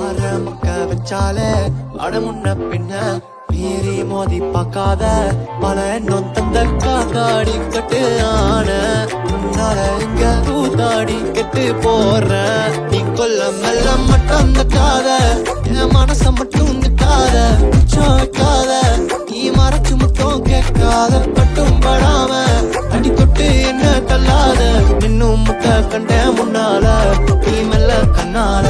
ஆரம்பிக்க வச்சாலே அடமுன்ன பின்ன மீறி மோதி பார்க்காத பல எண்ணம் தந்த காத்தாடி கட்டு ஆன உன்னால இங்க கூத்தாடி கெட்டு போற நீ கொல்ல மெல்ல மட்டும் தட்டாத என் மனச மட்டும் தட்டாத உச்சம் வைக்காத நீ மறைச்சு மட்டும் கேட்காத பட்டும் படாம அடி தொட்டு என்ன தள்ளாத இன்னும் முட்ட கண்ட முன்னால நீ மெல்ல கண்ணால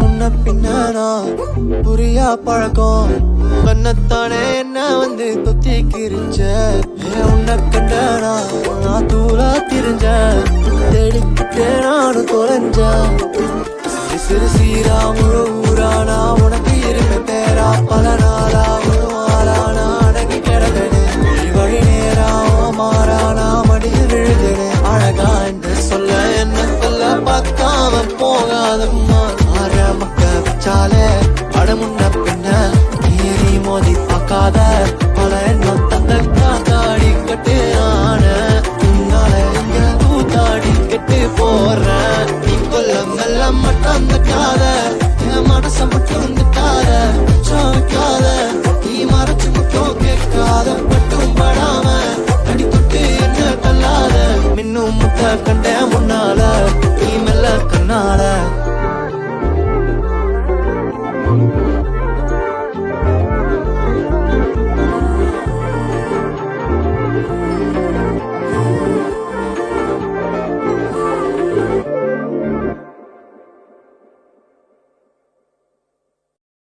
முன்ன பின்னா புரியா பழக்கம் கண்ணத்தானே என்ன வந்து தொத்திக்கிருச்ச உன்ன கண்டனா நான் தூளா திரிஞ்ச தேடிக்கிட்டே நானும் தொலைஞ்ச சிறு சீரா முழு ஊரானா உனக்கு இருப்ப பேரா பல நாளா முழு ஆளானா அடங்கி கிடக்கனே வழி நேரா மாறானா மடியில் விழுதுனே அழகா என்று சொல்ல என்ன சொல்ல பார்க்காம போகாதம்மா ஆரம்பிக்க வச்சாலே அடமுன்ன பின்ன மீறி மோதி பார்க்காத பல எண்ணம் தந்த காத்தாடி கட்டு ஆன உன்னால இங்க கூத்தாடி கெட்டு போற நீ கொல்ல மெல்ல மட்டும் தட்டாத என் மனச மட்டும் தட்டாத உச்சம் வைக்காத நீ மறைச்சு மட்டும் கேட்காத பட்டும் படாம அடி தொட்டு என்ன தள்ளாத மின்னும் முட்ட கண்ட